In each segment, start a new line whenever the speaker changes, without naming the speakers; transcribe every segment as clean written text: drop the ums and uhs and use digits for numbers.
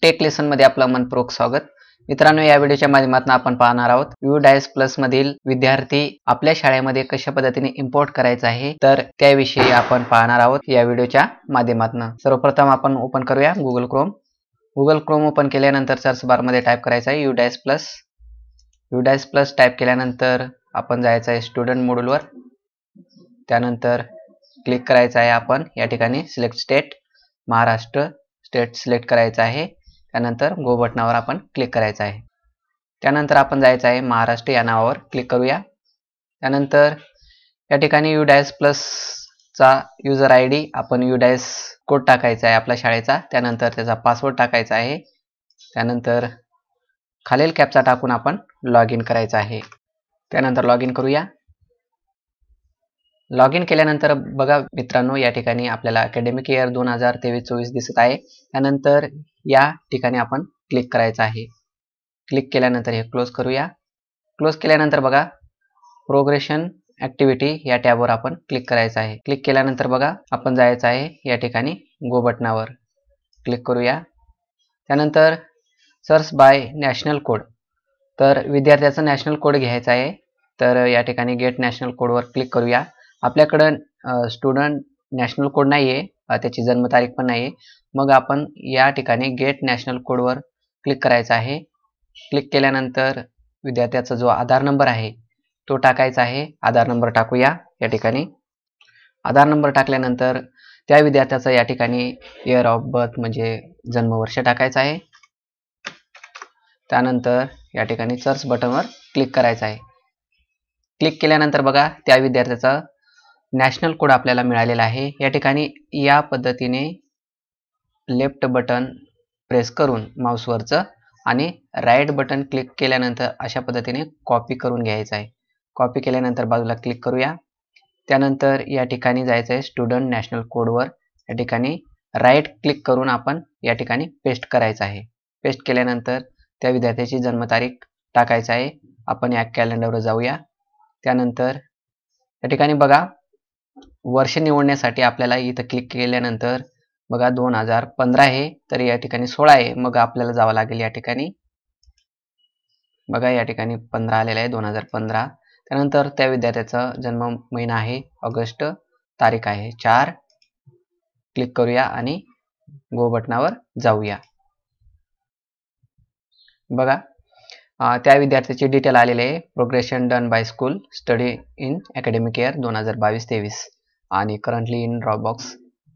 Take lesson मध्ये आपलं मनपूर्वक स्वागत. मित्रांनो, या व्हिडिओच्या माध्यमातून आपण पाहणार आहोत Udise Plus मधील विद्यार्थी आपल्या शाळेमध्ये कशा पद्धतीने इम्पोर्ट करायचं आहे, तर त्याविषयी आपण पाहणार आहोत या व्हिडिओच्या माध्यमातून. सर्वप्रथम आपण ओपन करूया गुगल क्रोम ओपन केल्यानंतर सर्च बार मध्ये टाइप करायचं आहे Udise Plus टाइप केल्यानंतर आपण जायचं आहे स्टुडंट मॉड्यूलवर. त्यानंतर क्लिक करायचं आहे आपण या ठिकाणी select state, Maharashtra state select करायचं आहे. त्यानंतर गो बटनावर आपण क्लिक करायचं आहे. त्यानंतर आपण जायचं आहे महाराष्ट्र या नावावर क्लिक करूया. त्यानंतर या ठिकाणी Udise Plus चा युजर आयडी आपण Udise कोड टाकायचा आहे आपल्या शाळेचा. त्यानंतर त्याचा पासवर्ड टाकायचा आहे. त्यानंतर खालील कॅप्चा टाकून आपण लॉग इन करायचं आहे. त्यानंतर लॉग इन करूया. लॉग इन केल्यानंतर बघा मित्रांनो, या ठिकाणी आपल्याला अकॅडमिक इयर 2023-24 दिसत आहे. त्यानंतर या ठिकाणी आपण क्लिक करायचं आहे. क्लिक केल्यानंतर हे क्लोज करूया. क्लोज केल्यानंतर बघा प्रोग्रेशन ॲक्टिव्हिटी या टॅबवर आपण क्लिक करायचं आहे. क्लिक केल्यानंतर बघा आपण जायचं आहे या ठिकाणी गो बटनावर क्लिक करूया. त्यानंतर सर्च बाय नॅशनल कोड, तर विद्यार्थ्याचा नॅशनल कोड घ्यायचा आहे. तर या ठिकाणी गेट नॅशनल कोडवर क्लिक करूया. आपल्याकडं स्टुडंट नॅशनल कोड नाही आहे, त्याची जन्मतारीख पण नाही आहे. मग आपण या ठिकाणी गेट नॅशनल कोडवर क्लिक करायचं आहे. क्लिक केल्यानंतर विद्यार्थ्याचा जो आधार नंबर आहे तो टाकायचा आहे. आधार नंबर टाकूया या ठिकाणी. आधार नंबर टाकल्यानंतर त्या विद्यार्थ्याचा या ठिकाणी इयर ऑफ बर्थ म्हणजे जन्मवर्ष टाकायचं आहे. त्यानंतर या ठिकाणी सर्च बटनवर क्लिक करायचं आहे. क्लिक केल्यानंतर बघा त्या विद्यार्थ्याचा नॅशनल कोड आपल्याला मिळालेला आहे. या ठिकाणी या पद्धतीने लेफ्ट बटन प्रेस करून माऊसवरचं आणि राईट बटन क्लिक केल्यानंतर अशा पद्धतीने कॉपी करून घ्यायचं आहे. कॉपी केल्यानंतर बाजूला क्लिक करूया. त्यानंतर या ठिकाणी जायचं आहे स्टुडंट नॅशनल कोडवर. या ठिकाणी राईट क्लिक करून आपण या ठिकाणी पेस्ट करायचं आहे. पेस्ट केल्यानंतर त्या विद्यार्थ्याची जन्मतारीख टाकायचं आहे. आपण या कॅलेंडरवर जाऊया. त्यानंतर या ठिकाणी बघा वर्ष निवडण्यासाठी आपल्याला इथं क्लिक केल्यानंतर बघा 2015 आहे, तर या ठिकाणी 16 आहे. मग आपल्याला जावं लागेल या ठिकाणी बघा या ठिकाणी 15 आलेला आहे 2015. त्यानंतर त्या विद्यार्थ्याचा जन्म महिना आहे ऑगस्ट, तारीख आहे 4. क्लिक करूया आणि गो बटनावर जाऊया. बघा त्या विद्यार्थ्याची डिटेल आलेले आहे. Progression done by school, study in academic year 2022-23 आणि करंटली इन ड्रॉपबॉक्स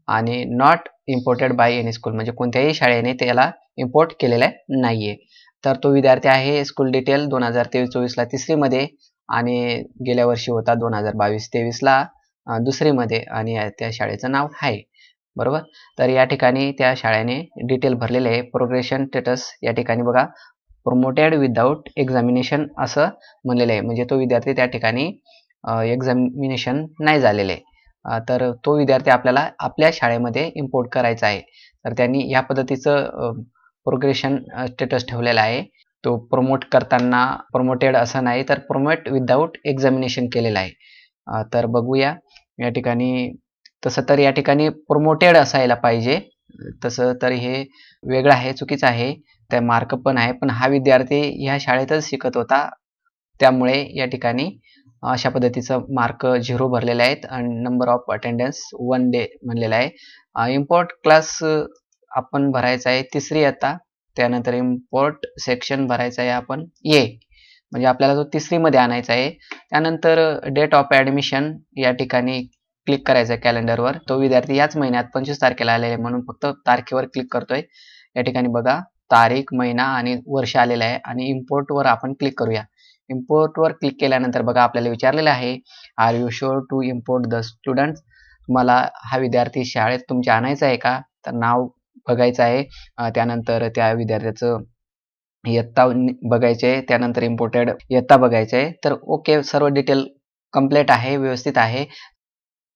आणि not imported by any school, म्हणजे कोणत्याही शाळेने त्याला इम्पोर्ट केलेला नाहीये. तर तो विद्यार्थी आहे स्कूल डिटेल 2023-24ला 3री मध्ये आणि गेल्या वर्षी होता 2022-23ला 2री मध्ये आणि त्या शाळेचं नाव आहे. बरोबर. तर या ठिकाणी त्या शाळेने डिटेल भरलेले आहे. प्रोग्रेशन स्टेटस या ठिकाणी बघा प्रमोटेड विदाउट एक्झामिनेशन असं म्हणलेलं आहे, म्हणजे तो विद्यार्थी त्या ठिकाणी एक्झामिनेशन नाही झालेले. तर तो विद्यार्थी आपल्याला आपल्या शाळेमध्ये इम्पोर्ट करायचा आहे. तर त्यांनी या पद्धतीचं प्रोग्रेशन स्टेटस ठेवलेला आहे. तो प्रमोट करताना प्रमोटेड असं नाही, तर प्रमोट विदाउट एक्झामिनेशन केलेलं आहे. तर बघूया या ठिकाणी. तसं तर या ठिकाणी प्रमोटेड असायला पाहिजे, तसं तर हे वेगळं आहे, चुकीचं आहे. त्या मार्क पण आहे, पण हा विद्यार्थी ह्या शाळेतच शिकत होता, त्यामुळे या ठिकाणी अशा पद्धतीचं मार्क 0 भरलेले आहेत आणि नंबर ऑफ अटेंडन्स 1 डे म्हणलेला आहे. इम्पोर्ट क्लास आपण भरायचा आहे 3री इयत्ता. त्यानंतर इम्पोर्ट सेक्शन भरायचा आहे आपण ए, म्हणजे आपल्याला तो 3री मध्ये आणायचा आहे. त्यानंतर डेट ऑफ ॲडमिशन या ठिकाणी क्लिक करायचं आहे कॅलेंडरवर. तो विद्यार्थी याच महिन्यात 25 तारखेला आलेला आहे, म्हणून फक्त तारखेवर क्लिक करतोय. या ठिकाणी बघा तारीख, महिना आणि वर्ष आलेलं आहे आणि इम्पोर्टवर आपण क्लिक करूया. इम्पोर्टवर क्लिक केल्यानंतर बघा आपल्याला विचारलेलं आहे are you sure to import the student, तुम्हाला हा विद्यार्थी शाळेत तुमच्या आणायचा आहे का? तर नाव बघायचं आहे. त्यानंतर त्या विद्यार्थ्याचं इयत्ता बघायचे आहे. त्यानंतर इम्पोर्टेड इयत्ता बघायचे आहे. तर ओके, सर्व डिटेल कंप्लीट आहे, व्यवस्थित आहे.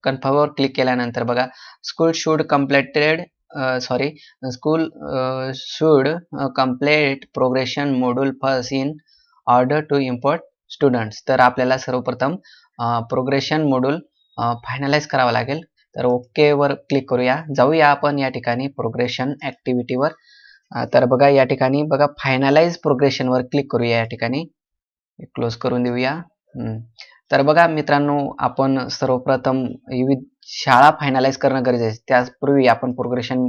कन्फर्मवर क्लिक केल्यानंतर बघा school should complete progression module first in order to import students. तर आपल्याला सर्वप्रथम प्रोग्रेशन मॉड्यूल फायनलाइज करावं लागेल. तर ओके वर क्लिक करूया. जाऊया आपण या ठिकाणी प्रोग्रेशन ॲक्टिव्हिटीवर. तर बघा या ठिकाणी बघा फायनलाइज प्रोग्रेशनवर क्लिक करूया. या ठिकाणी क्लोज करून देऊया. तर बघा मित्रांनो, आपण सर्वप्रथम विविध शाळा फायनलाइज करणं गरजेचं आहे. त्यापूर्वी आपण प्रोग्रेशन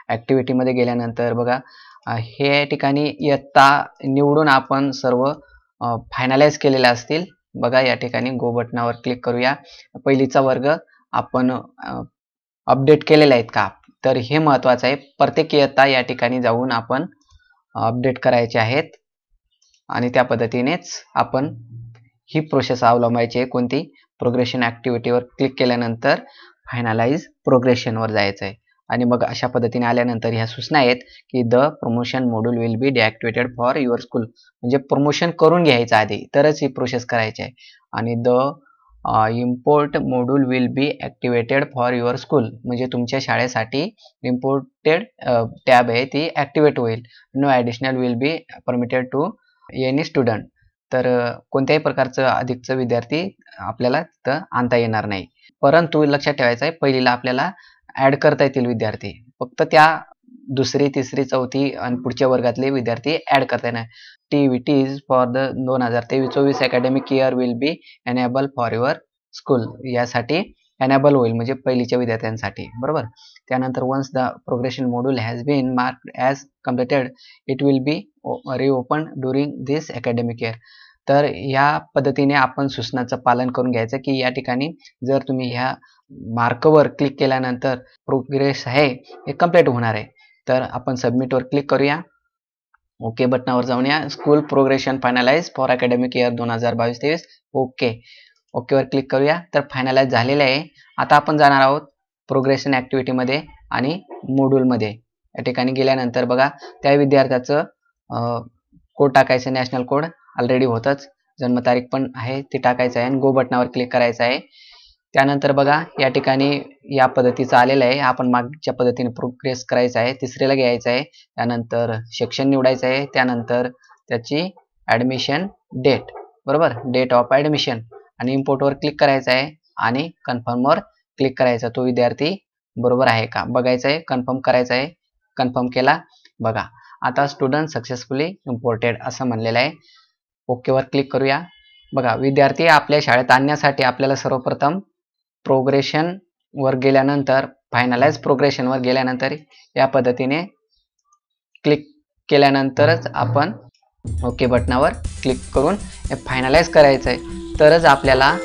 ॲक्टिव्हिटीमध्ये गेल्यानंतर बघा हे या ठिकाणी इयत्ता निवडून आपण सर्व फायनलाइज केलेले असतील. बघा या ठिकाणी गो बटनावर क्लिक करूया. पहिलीचा वर्ग आपण अपडेट केलेले आहेत का, तर हे महत्त्वाचं आहे. प्रत्येक इयत्ता या ठिकाणी जाऊन आपण अपडेट करायचे आहेत आणि त्या पद्धतीनेच आपण ही प्रोसेस अवलंबायची आहे. कोणती, प्रोग्रेशन ॲक्टिव्हिटीवर क्लिक केल्यानंतर फायनलाइज प्रोग्रेशनवर जायचं आहे. आणि मग अशा पद्धतीने आल्यानंतर ह्या सूचना आहेत की the promotion module will be deactivated for your school, म्हणजे प्रमोशन करून घ्यायचं आधी तरच ही प्रोसेस करायची आहे. आणि the import module will be activated for your school, म्हणजे तुमच्या शाळेसाठी इम्पोर्टेड टॅब आहे ती ॲक्टिवेट होईल. No additional will be permitted to any student, तर कोणत्याही प्रकारचं अधिकचं विद्यार्थी आपल्याला तिथं आणता येणार नाही. परंतु लक्षात ठेवायचं आहे, पहिलीला आपल्याला ॲड करता येतील विद्यार्थी, फक्त त्या दुसरी, तिसरी, चौथी आणि पुढच्या वर्गातले विद्यार्थी ॲड करता येणार. Activities for the 2023-24 academic year will be enable for your school, यासाठी एनेबल होईल म्हणजे पहिलीच्या विद्यार्थ्यांसाठी, बरोबर. त्यानंतर once the progression module has been marked as completed it will be reopen during this academic year. तर ह्या पद्धतीने आपण सूचनाचं पालन करून घ्यायचं की या ठिकाणी जर तुम्ही ह्या मार्कवर क्लिक केल्यानंतर प्रोग्रेस आहे हे कम्प्लीट होणार आहे. तर आपण सबमिटवर क्लिक करूया. ओके बटनावर जाऊन या. School progression finalise for academic year 2022-23. ओकेवर क्लिक करूया. तर फायनलाइज झालेलं आहे. आता आपण जाणार आहोत प्रोग्रेशन ॲक्टिव्हिटीमध्ये आणि मॉड्यूलमध्ये. या ठिकाणी गेल्यानंतर बघा त्या विद्यार्थ्याचं कोड टाकायचं, नॅशनल कोड ऑलरेडी होतंच, जन्मतारीख पण आहे ती टाकायचं आहे आणि गो बटनावर क्लिक करायचं आहे. त्यानंतर बघा या ठिकाणी या पद्धतीचं आलेलं आहे. आपण मागच्या पद्धतीने प्रोग्रेस करायचं आहे. तिसरीला घ्यायचं आहे. त्यानंतर सेक्शन निवडायचं आहे. त्यानंतर त्याची ॲडमिशन डेट, बरोबर, डेट ऑफ ॲडमिशन, आणि इम्पोर्टवर क्लिक करायचं आहे आणि कन्फर्मवर क्लिक करायचं. तो विद्यार्थी बरोबर आहे का बघायचं आहे, कन्फर्म करायचं आहे. कन्फर्म केला. बघा आता स्टुडंट सक्सेसफुली इम्पोर्टेड असं म्हणलेलं आहे. ओकेवर क्लिक करूया. बघा विद्यार्थी आपल्या शाळेत आणण्यासाठी आपल्याला सर्वप्रथम प्रोग्रेशनवर गेल्यानंतर, फायनलाइज प्रोग्रेशनवर गेल्यानंतर या पद्धतीने क्लिक केल्यानंतरच आपण ओके बटनावर क्लिक करून हे फायनलाइज करायचं आहे. तरच आपल्याला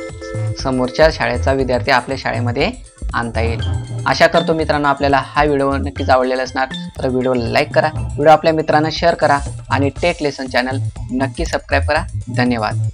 समोरच्या शाळेचा विद्यार्थी आपल्या शाळेमध्ये आणता येईल. आशा करतो मित्रांनो आपल्याला हा व्हिडिओ नक्कीच आवडलेला असणार. तर व्हिडिओला लाईक करा, व्हिडिओ आपल्या मित्रांना शेअर करा आणि टेक लेसन चॅनल नक्की सबस्क्राईब करा. धन्यवाद.